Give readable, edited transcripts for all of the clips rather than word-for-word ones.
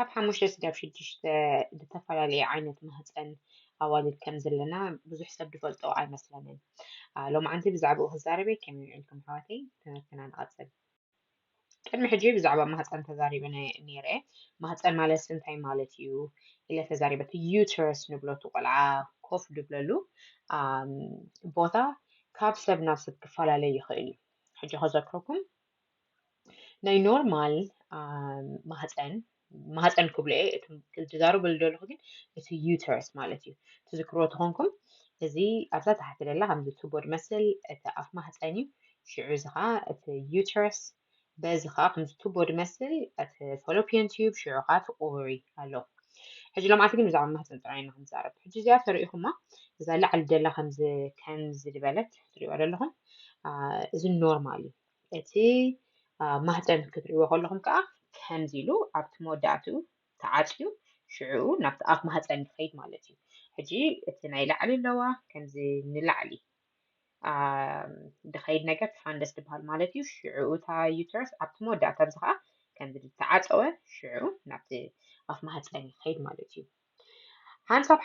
ካብ 5 ክሳብ 6 ዝተፈላለዩ ዓይነት ማህፀን ኣዋልድ ከም ዘለና ብዙሕ ሰብ ዝፈልጦ ኣይመስለንን ሎማዓንቲ ብዛዕባኡ ክዛረበ ከመይ ኢልኩም ኣሕዋተይ ትምህርትና ንቐፅል ቅድሚ ሕጂ ብዛዕባ ማህፀን ተዛሪበ ነይረ ማህፀን ማለት እንታይ ማለት እዩ ኢለ ተዛሪበ ዩተረስ ንብሎ እቲ ቆልዓ ኮፍ ድብለሉ ቦታ ካብ ሰብ ናብ ሰብ ክፈላለ ይኽእል እዩ ሕጂ ከዘክረኩም ናይ ኖርማል ማህፀን ክብሎ እየ ትዛረበሉ ዘለኹ ግን እቲ ዩተረስ ማለት እዩ ትዝክርዎ ተኾንኩም እዚ ኣብዛ ታሕቲ ዘላ ከምዚ ቱቦ ዝመስል እቲ ኣፍ ማህፀን እዩ ሽዑ እዚ ከዓ እቲ ዩተረስ በዚ ከዓ ከምዚ ቱቦ ዝመስል እቲ ፋሎፒያን ቲዩብ ሽዑ ከዓ እቲ ኦቨሪ ኣሎ ሕጂ ሎማዓንቲ ግን ብዛዕባ ማህፀን ጥራይ ኢና ክንዛረብ ሕጂ እዚኣ ተሪኢኹማ እዛ ላዕሊ ዘላ ከምዚ ዝበለት ትሪእዋ ዘለኹም እዚ ኖርማል እዩ እቲ ማህፀን ክትሪእዎ ከለኹም ከዓ ከምዚ ኢሉ ኣብቲ መወዳእትኡ ተዓፅዩ ሽዑ ናብቲ ኣፍ ማህፀን ይኸይድ ማለት እዩ ሕጂ እቲ ናይ ላዕሊ ኣለዋ ከምዚ ንላዕሊ ድኸይድ ነገር ፋንደስ ትበሃል ማለት እዩ ሽዑ እታ ዩተረስ ኣብቲ መወዳእታ ኣብዚ ከዓ ከምዚ ተዓፀወ ሽዑ ናብቲ ኣፍ ማህፀን ይኸይድ ማለት እዩ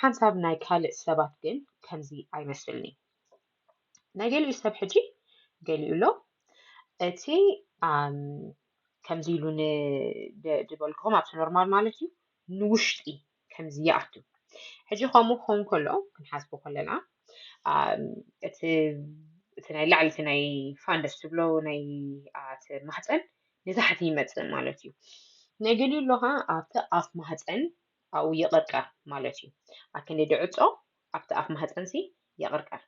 ሓንሳብ ናይ ካልእ ሰባት ግን ከምዚ ኣይመስልኒ ናይ ገሊኡ ሰብ ሕጂ ገሊኡ ሎ እቲ ከምዚ ኢሉ ድበልክኹም ኣብቲ ኖርማል ማለት እዩ ንውሽጢ ከምዚ ይኣቱ ሕጂ ከምኡ ክኸውን ከሎ ክንሓስቦ ከለና እቲ ናይ ላዕሊ እቲ ናይ ፋንደስ ትብሎ ናይ ማህፀን ንታሕቲ ይመፅእ ማለት እዩ ናይ ገሊኡ ኣሎ ከዓ ኣብቲ ኣፍ ማህፀን ኣብኡ ይቕርቀር ማለት እዩ ኣብ ክንደይ ድዕፆ ኣብቲ ኣፍ ማህፀን ይቕርቀር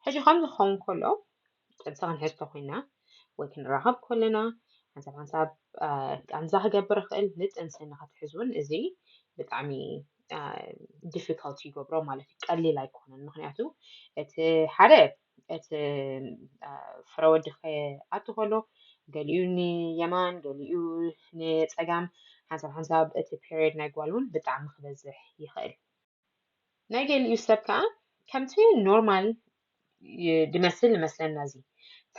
ሕጂ ከምዚ ክኸውን ከሎ ፅንሲ ክንሕዝቶ ኮይና ወይ ክንራኸብ ከለና ሓንሳብ ከምዛ ክገብር ይኽእል ንፅንሲ ንኽትሕዝ እውን እዚ ብጣዕሚ ዲፊካልቲ ይገብሮ ማለት እዩ ቀሊል ኣይኮነን ምክንያቱ እቲ ሓደ እቲ ፍረ ወዲ ክኣቱ ከሎ ገሊኡ ንየማን ገሊኡ ንፀጋም ሓንሳብ እቲ ፔሪድ ናይ ጓል እውን ብጣዕሚ ክበዝሕ ይኽእል ናይ ገሊኡ ሰብ ከዓ ከምቲ ኖርማል ድመስል ይመስለና እዚ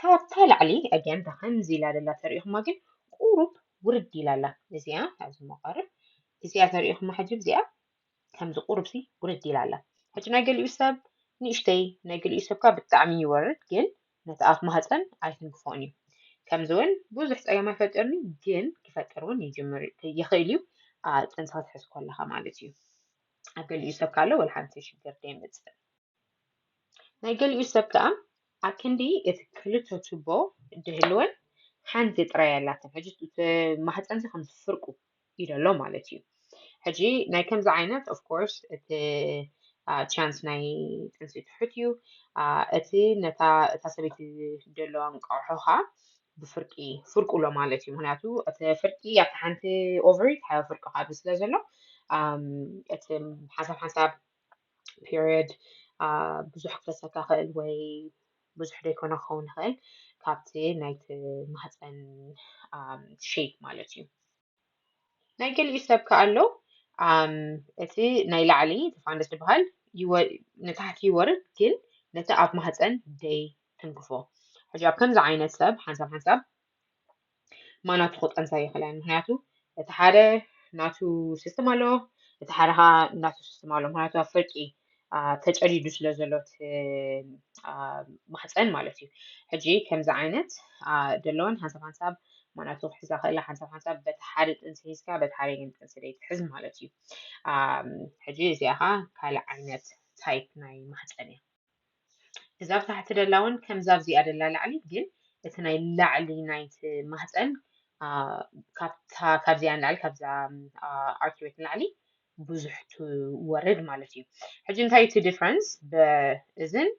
ታብታ ላዕሊ ኣግያን ከምዚ ኢላ ዘላ ተሪኢኹማ ግን ቁሩብ ውርድ ኢላ ኣላ እዚኣ ኣብዚ መቐርብ እዚኣ ተሪኢኹማ ሕጂ እዚኣ ከምዚ ቁሩብ ውርድ ኢላ ኣላ ሕጂ ናይ ገሊኡ ሰብ ንእሽተይ ናይ ገሊኡ ሰብ ከዓ ብጣዕሚ ይወርድ ግን ነቲ ኣፍ ማህፀን ኣይትንክፎን እዩ ከምዚ እውን ብዙሕ ፀገም ኣይፈጥርኒ ግን ክፈጥር እውን ይኽእል እዩ ፅንሲ ክትሕዝ ከለኻ ማለት እዩ ኣብ ገሊኡ ሰብ ካሎ ወላ ሓንቲ ሽግር ደይመፅእ ናይ ገሊኡ ሰብ ከዓ ኣብ ክንዲ እቲ ክልተ ቱቦ ድህልወን ሓንቲ ጥራይ ኣላትን ሕጂ እቲ ማህፀን ከም ፍርቁ ኢሉ ኣሎ ማለት እዩ ሕጂ ናይ ከምዚ ዓይነት ኦፍኮርስ እቲ ቻንስ ናይ ፅንሲ ትሑት እዩ እቲ ነታ ሰበይቲ ዘለዋ እንቋቑሖ ከዓ ብፍርቂ ፍርቁሎ ማለት እዩ ምክንያቱ እቲ ፍርቂ ኣብቲ ሓንቲ ኦቨሪ ሓዊ ፍርቂ ካብ ስለ ዘሎ እቲ ሓንሳብ ፔሪድ ብዙሕ ክፈሰካ ክእል ወይ ብዙሕ ደይኮነ ክኸውን ይኽእል ካብቲ ናይቲ ማህፀን ሼፕ ማለት እዩ ናይ ገሊኡ ሰብ ከዓ ኣሎ እቲ ናይ ላዕሊ ፋንደስ ዝበሃል ንታሕቲ ይወርድ ግን ነቲ ኣብ ማህፀን ደይ ትንክፎ ሕጂ ኣብ ከምዚ ዓይነት ሰብ ሓንሳብ ማናቱ ክፀንሳ ይኽእለን ምክንያቱ እቲ ሓደ ናቱ ሲስተም ኣሎ እቲ ሓደ ከዓ ናቱ ሲስተም ኣሎ ምክንያቱ ኣብ ፍርቂ ተጨዲዱ ስለ ዘሎ እቲ ማህፀን ማለት እዩ ሕጂ ከምዚ ዓይነት ዘለወን ሓንሳብ ማናቱ ክሕዛ ክእላ ሓንሳብ በቲ ሓደ ፅንሲ ሒዝካ በቲ ሓደ ግን ፅንሲ ደይትሕዝ ማለት እዩ ሕጂ እዚኣ ከዓ ካልእ ዓይነት ታይፕ ናይ ማህፀን እያ እዛ ኣብ ታሕቲ ዘላ እውን ከምዛ ኣብዚኣ ዘላ ላዕሊ ግን እቲ ናይ ላዕሊ ናይቲ ማህፀን ካብዚኣ ንላዕሊ ካብዛ ኣርትሬት ንላዕሊ ብዙሕ ትወርድ ማለት እዩ ሕጂ እንታይ እቲ ዲፍረንስ በእዝን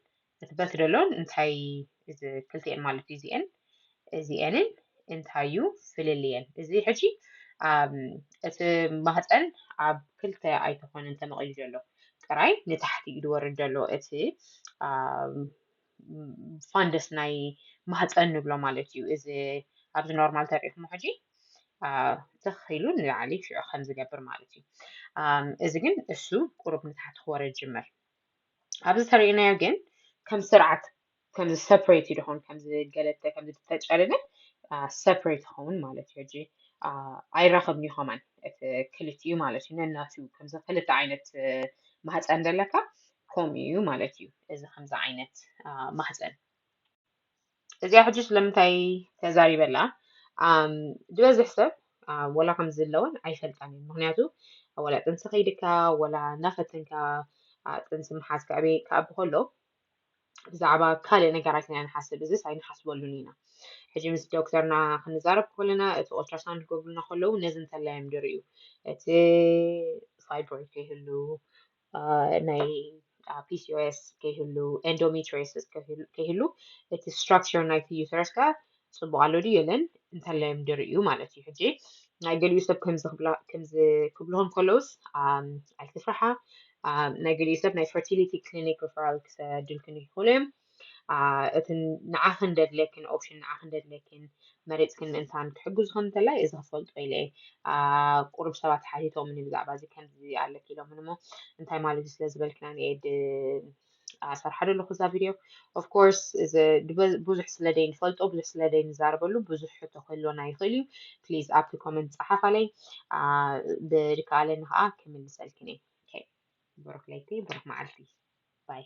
እቲ በቲ ደሎን እንታይ እዚ ክልቲአን ማለት እዩ እዚአንን እንታይ እዩ ፍልልየን እዚ ሕጂ እቲ ማህፀን ኣብ ክልተ ኣይተኾነን ተመቒሉ ዘሎ ጥራይ ንታሕቲ እዩ ዝወርድ ዘሎ እቲ ፋንደስ ናይ ማህፀን ንብሎ ማለት እዩ እዚ ኣብዚ ኖርማል ተሪኢኹም ሕጂ ትኽ ኢሉ ንላዕሊ ሽዑ ከም ዝገብር ማለት እዩ እዚ ግን እሱ ቁሩብ ንታሕቲ ክወርድ ይጅምር ኣብዚ ተሪእናዮ ግን ከም ስርዓት ከምዚ ሰፐሬት ይድኹን ከምዚ ገለተ ከምዚ ተጨርነ ሰፐሬት ይኸውን ማለት እዩ ሕጂ ኣይራኸብኒ ኸማን ክልቲኡ ማለት እዩ ነናቱ ከምዚ ክልተ ዓይነት ማህፀን ዘለካ ከምኡ እዩ ማለት እዩ እዚ ከምዚ ዓይነት ማህፀን እዚኣ ሕጂ ስለምንታይ ተዛሪበላ ዝበዝሕ ሰብ ወላ ከምዚ ዘለወን ኣይፈልጣን እዩ ምክንያቱ ወላ ጥንሲ ከይድካ ወላ እናፈተንካ ጥንሲ ምሓዝ ክኣቢ ከሎ ብዛዕባ ካልእ ነገራት ኢና ንሓስብ እዚስ ኣይንሓስበሉን ኢና ሕጂ ምስ ዶክተርና ክንዛረብ ከለና እቲ ኦልትራሳውንድ ክገብሩልና ከለዉ ነዚ እንተለዮም ድርዩ እቲ ፋይብሮይድ ከይህሉ ናይ PCOS ከይህሉ ኤንዶሜትሪዮሲስ ከይህሉ እቲ ስትራክቸር ናይቲ ዩተረስ ከዓ ፅቡቅ ኣሎ ድዩ የለን እንተለዮም ድርዩ ማለት እዩ ሕጂ ናይ ገሊኡ ሰብ ከምዚ ክብልዎም ከለውስ ኣይትፍርሓ ናይ ገሊኡ ሰብ ናይ ፈርቲሊቲ ክሊኒክ ሪፈራል ክሰድልክን ይኽእሉ እዮም እቲ ንዓኽን ደድለክን ኦፕሽን ንዓኽን ደድለክን መሬፅክን ምእንታን ክሕግዙኹም እንተላይ እዚ ክፈልጦ ኢለ ቁሩብ ሰባት ሓቲቶምን ብዛዕባ እዚ ከምዚ ኣለክ ኢሎምን እሞ እንታይ ማለት እዩ ስለዝበልክና ንኤድ ኣሰርሓ ዘለኹ እዛ ቪድዮ ኦፍኮርስ እዚ ብዙሕ ስለደይ ንፈልጦ ብዙሕ ስለደይ ንዛረበሉ ብዙሕ ሕቶ ክህልወና ይኽእል እዩ ፕሊዝ ኣብቲ ኮመንት ፀሓፋለይ ብድከኣለኒ ከዓ ክምልሰልክን እየ ብሩክ ለይቲ ብሩክ መዓልቲ ባይ